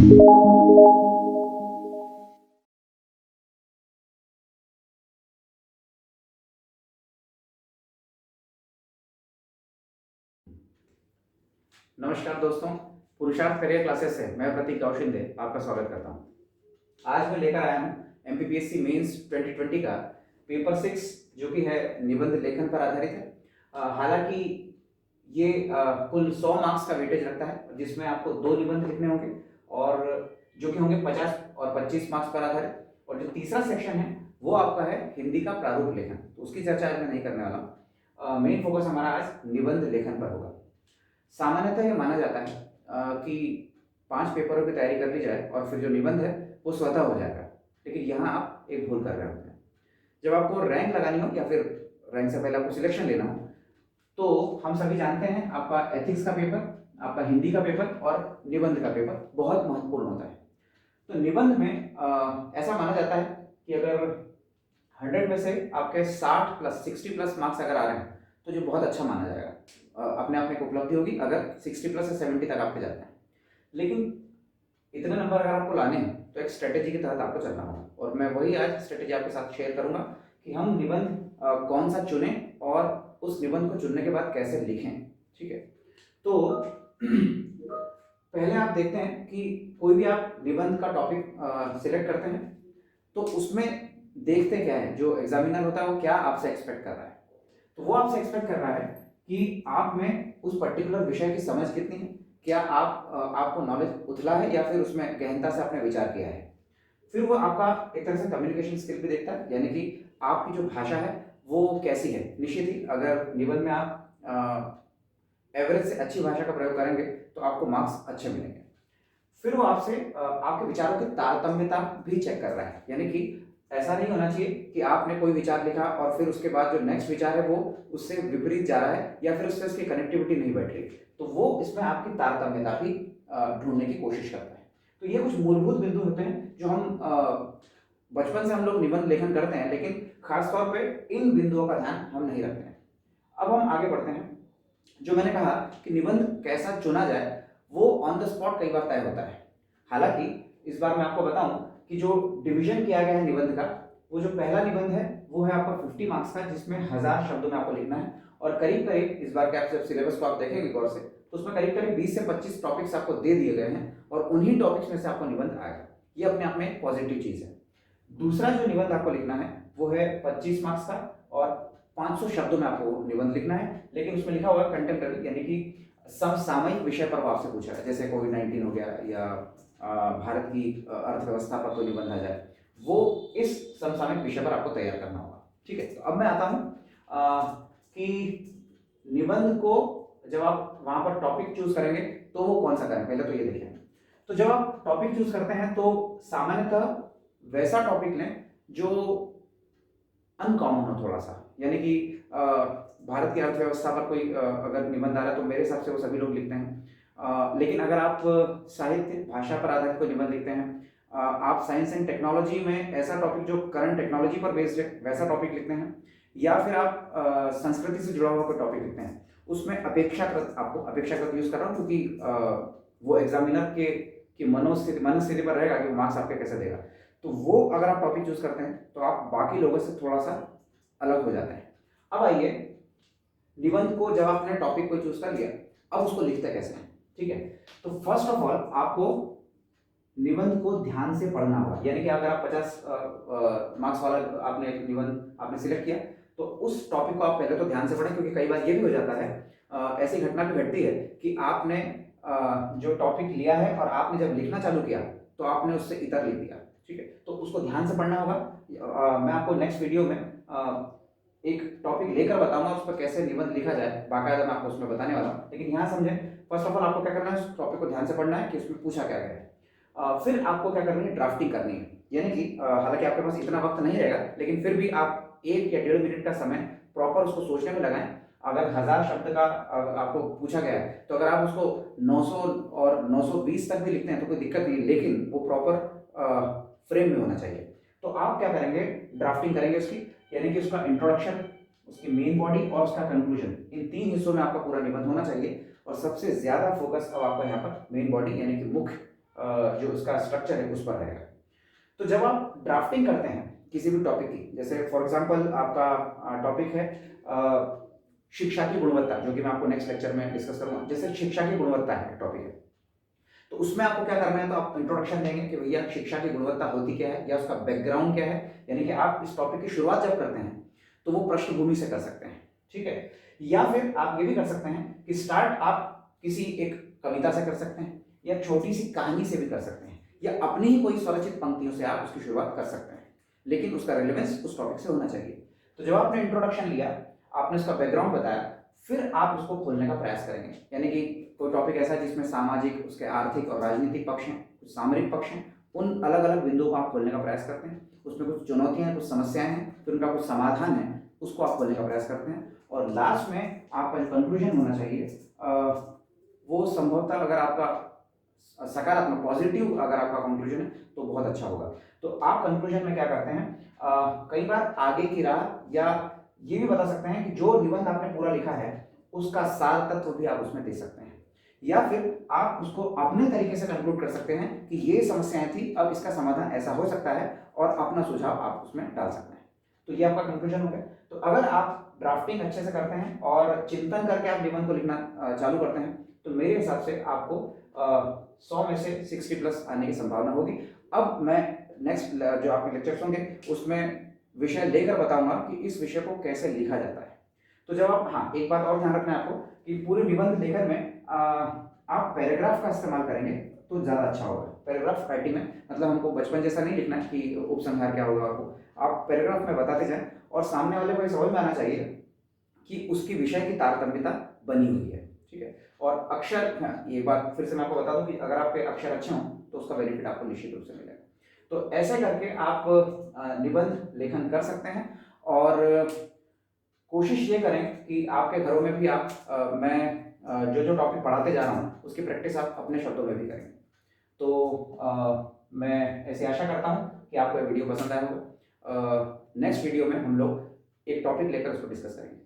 नमस्कार दोस्तों, पुरुषार्थ करियर क्लासेस से मैं प्रतीक कौशिंदे आपका स्वागत करता हूं। आज मैं लेकर आया हूं एमपीपीएससी मेंस 2020 का पेपर 6 जो कि है निबंध लेखन पर आधारित है। हालांकि ये कुल 100 मार्क्स का वेटेज रखता है, जिसमें आपको 2 निबंध लिखने होंगे और जो कि होंगे 50 और 25 मार्क्स पर आधारित। और जो तीसरा सेक्शन है वो आपका है हिंदी का प्रारूप लेखन, तो उसकी चर्चा आज मैं नहीं करने वाला हूँ। मेन फोकस हमारा आज निबंध लेखन पर होगा। सामान्यतः ये माना जाता है कि 5 पेपरों की तैयारी कर ली जाए और फिर जो निबंध है वो स्वतः हो जाएगा, लेकिन यहाँ आप एक भूल कर रहे होते हैं। जब आपको रैंक लगानी हो या फिर रैंक से पहले आपको सिलेक्शन लेना हो, तो हम सभी जानते हैं आपका एथिक्स का पेपर, आपका हिंदी का पेपर और निबंध का पेपर बहुत महत्वपूर्ण होता है। तो निबंध में ऐसा माना जाता है कि अगर 100 में से आपके 60 प्लस 60 प्लस मार्क्स अगर आ रहे हैं तो जो बहुत अच्छा माना जाएगा, अपने आप में एक उपलब्धि होगी अगर 60 प्लस से 70 तक आपके जाते हैं। लेकिन इतने नंबर अगर आपको लाने हैं तो एक स्ट्रेटेजी के तहत आपको चलना होगा, और मैं वही आज स्ट्रेटेजी आपके साथ शेयर करूंगा कि हम निबंध कौन सा चुनें और उस निबंध को चुनने के बाद कैसे लिखें। ठीक है, तो पहले आप देखते हैं कि कोई भी आप निबंध का टॉपिक सिलेक्ट करते हैं तो उसमें देखते क्या है, जो एग्जामिनर होता है वो क्या आपसे एक्सपेक्ट कर रहा है। तो वो आपसे एक्सपेक्ट कर रहा है कि आप में उस पर्टिकुलर विषय की समझ कितनी है, क्या आपको नॉलेज उथला है या फिर उसमें गहनता से आपने विचार किया है। फिर वो आपका एक तरह से कम्युनिकेशन स्किल भी देखता है, यानी कि आपकी जो भाषा है वो कैसी है। निश्चित ही अगर निबंध में आप एवरेज से अच्छी भाषा का प्रयोग करेंगे तो आपको मार्क्स अच्छे मिलेंगे। फिर वो आपसे आपके विचारों की तारतम्यता भी चेक कर रहा है, यानी कि ऐसा नहीं होना चाहिए कि आपने कोई विचार लिखा और फिर उसके बाद जो नेक्स्ट विचार है वो उससे विपरीत जा रहा है या फिर उससे उसकी कनेक्टिविटी नहीं बैठ रही, तो वो इसमें आपकी तारतम्यता भी ढूंढने की कोशिश करता है। तो ये कुछ मूलभूत बिंदु होते हैं जो हम बचपन से हम लोग निबंध लेखन करते हैं, लेकिन खासतौर पर इन बिंदुओं का ध्यान हम नहीं रखते हैं। अब हम आगे बढ़ते हैं। जो मैंने कहा कि निबंध कैसा चुना जाए वो ऑन द स्पॉट कई बार तय होता है। हालांकि इस बार मैं आपको बताऊं कि जो डिवीजन किया गया है निबंध का, वो जो पहला निबंध है वो है आपका 50 मार्क्स का, जिसमें 1000 शब्दों में आपको लिखना है। और करीब करीब इस बार के आप जब सिलेबस को आप देखेंगे गौर से, तो उसमें करीब करीब 20 से 25 टॉपिक्स आपको दे दिए गए हैं और उन्हीं टॉपिक्स में से आपको निबंध आएगा। ये अपने आप में एक पॉजिटिव चीज है। दूसरा जो निबंध आपको लिखना है वो है 25 मार्क्स का और 500 शब्दों में आपको निबंध लिखना है, लेकिन उसमें लिखा हुआ है कंटेम्प्रेरी, यानी कि समसामयिक विषय पर वो आपसे पूछा है, जैसे कोविड-19 हो गया या भारत की अर्थव्यवस्था पर कोई निबंध आ जाए, वो इस समसामयिक विषय पर आपको तैयार करना होगा। ठीक है, तो अब मैं आता हूँ कि निबंध को जब आप वहां पर टॉपिक चूज करेंगे तो वो कौन सा करें, पहले तो ये देखें। तो जब आप टॉपिक चूज करते हैं तो सामान्यतः वैसा टॉपिक लें जो अनकॉमन हो थोड़ा सा, यानी कि भारत की अर्थव्यवस्था पर कोई अगर निबंध आ रहा है तो मेरे हिसाब से वो सभी लोग लिखते हैं। लेकिन अगर आप साहित्य भाषा पर आधारित कोई निबंध लिखते हैं, आप साइंस एंड टेक्नोलॉजी में ऐसा टॉपिक जो करंट टेक्नोलॉजी पर बेस्ड है वैसा टॉपिक लिखते हैं, या फिर आप संस्कृति से जुड़ा हुआ कोई टॉपिक लिखते हैं, उसमें अपेक्षाकृत आपको अपेक्षाकृत यूज कर रहा हूँ क्योंकि वो एग्जामिनर की मनस्थिति पर रहेगा कि वो मार्क्स आपके कैसे देगा। तो वो अगर आप टॉपिक चूज करते हैं तो आप बाकी लोगों से थोड़ा सा अलग हो जाते हैं। अब आइए, निबंध को जब आपने टॉपिक को चूज कर लिया, अब उसको लिखते कैसे हैं। ठीक है, तो फर्स्ट ऑफ ऑल आपको निबंध को ध्यान से पढ़ना होगा, यानी कि अगर आप 50 मार्क्स वाला आपने निबंध आपने सिलेक्ट किया तो उस टॉपिक को आप पहले तो ध्यान से पढ़ें, क्योंकि कई बार ये भी हो जाता है, ऐसी घटना भी घटती है कि आपने जो टॉपिक लिया है और आपने जब लिखना चालू किया तो आपने उससे इतर लिख दिया। ठीक है, तो उसको ध्यान से पढ़ना होगा। मैं आपको नेक्स्ट वीडियो में एक टॉपिक लेकर बताऊंगा उस पर कैसे निबंध लिखा जाए, बाकायदा मैं आपको उसमें बताने वाला हूँ। लेकिन यहाँ समझें, फर्स्ट ऑफ ऑल आपको क्या करना है, उस टॉपिक को ध्यान से पढ़ना है कि उसमें पूछा क्या गया है। फिर आपको क्या करनी है, ड्राफ्टिंग करनी है, यानी कि हालांकि आपके पास इतना वक्त नहीं रहेगा, लेकिन फिर भी आप 1 या 1.5 मिनट का समय प्रॉपर उसको सोचने में लगाएं। अगर 1000 शब्द का आपको पूछा गया है तो अगर आप उसको 900 और 920 तक भी लिखते हैं तो कोई दिक्कत नहीं, लेकिन वो प्रॉपर फ्रेम में होना चाहिए। तो आप क्या करेंगे, ड्राफ्टिंग करेंगे उसकी, यानी कि उसका इंट्रोडक्शन, उसकी मेन बॉडी और उसका कंक्लूजन, इन 3 हिस्सों में आपका पूरा निबंध होना चाहिए। और सबसे ज्यादा फोकस अब आपका यहाँ पर मेन बॉडी यानी कि मुख्य जो उसका स्ट्रक्चर है उस पर रहेगा। तो जब आप ड्राफ्टिंग करते हैं किसी भी टॉपिक की, जैसे फॉर एग्जांपल आपका टॉपिक है शिक्षा की गुणवत्ता, जो कि मैं आपको नेक्स्ट लेक्चर में डिस्कस करूंगा, जैसे शिक्षा की गुणवत्ता है टॉपिक है, तो उसमें आपको क्या करना है, तो आप इंट्रोडक्शन देंगे कि भैया शिक्षा की गुणवत्ता होती क्या है या उसका बैकग्राउंड क्या है, यानी कि आप इस टॉपिक की शुरुआत जब करते हैं तो वो पृष्ठभूमि से कर सकते हैं, ठीक है। या फिर आप ये भी कर सकते हैं कि स्टार्ट आप किसी एक कविता से कर सकते हैं या छोटी सी कहानी से भी कर सकते हैं या अपनी ही कोई स्वरचित पंक्तियों से आप उसकी शुरुआत कर सकते हैं, लेकिन उसका रिलेवेंस उस टॉपिक से होना चाहिए। तो जब आपने इंट्रोडक्शन लिया, आपने उसका बैकग्राउंड बताया, फिर आप उसको खोलने का प्रयास करेंगे, यानी कि कोई टॉपिक ऐसा है जिसमें सामाजिक, उसके आर्थिक और राजनीतिक पक्ष हैं, कुछ सामरिक पक्ष हैं, उन अलग अलग बिंदुओं को आप खोलने का प्रयास करते हैं। उसमें कुछ चुनौतियां हैं, कुछ समस्याएं हैं, फिर उनका कुछ समाधान है, उसको आप खोलने का प्रयास करते हैं। और लास्ट में आपका जो कंक्लूजन होना चाहिए वो संभवतः अगर आपका सकारात्मक पॉजिटिव अगर आपका कंक्लूजन है तो बहुत अच्छा होगा। तो आप कंक्लूजन में क्या करते हैं, कई बार आगे की राह, या ये भी बता सकते हैं कि जो निबंध आपने पूरा लिखा है उसका सार तत्व भी आप उसमें दे सकते हैं, या फिर आप उसको अपने तरीके से कंक्लूड कर सकते हैं कि ये समस्याएं थी, अब इसका समाधान ऐसा हो सकता है, और अपना सुझाव आप उसमें डाल सकते हैं। तो ये आपका कंक्लूजन हो गया। तो अगर आप ड्राफ्टिंग अच्छे से करते हैं और चिंतन करके आप निबंध को लिखना चालू करते हैं, तो मेरे हिसाब से आपको 100 में से 60 प्लस आने की संभावना होगी। अब मैं नेक्स्ट जो आपके लेक्चर्स होंगे उसमें विषय लेकर बताऊंगा कि इस विषय को कैसे लिखा जाता है। तो जब आप, हाँ, एक बात और ध्यान रखना है आपको कि पूरे निबंध लेखन में आप पैराग्राफ का इस्तेमाल करेंगे तो ज़्यादा अच्छा होगा। पैराग्राफ राइटिंग में मतलब हमको बचपन जैसा नहीं लिखना है कि उपसंहार क्या होगा, और वो आप पैराग्राफ में बताते जाएं और सामने वाले को ये समझ में आना चाहिए कि उसकी विषय की तारतम्यता बनी हुई है, ठीक है। और अक्षर, हाँ, ये बात फिर से मैं आपको बता दूं कि अगर आपके अक्षर अच्छे हों तो उसका बेनिफिट आपको निश्चित रूप से मिलेगा। तो ऐसे करके आप निबंध लेखन कर सकते हैं, और कोशिश ये करें कि आपके घरों में भी मैं जो जो टॉपिक पढ़ाते जा रहा हूँ उसकी प्रैक्टिस आप अपने शब्दों में भी करें। तो मैं ऐसी आशा करता हूँ कि आपको ये वीडियो पसंद आया होगा। नेक्स्ट वीडियो में हम लोग एक टॉपिक लेकर उसको डिस्कस करेंगे।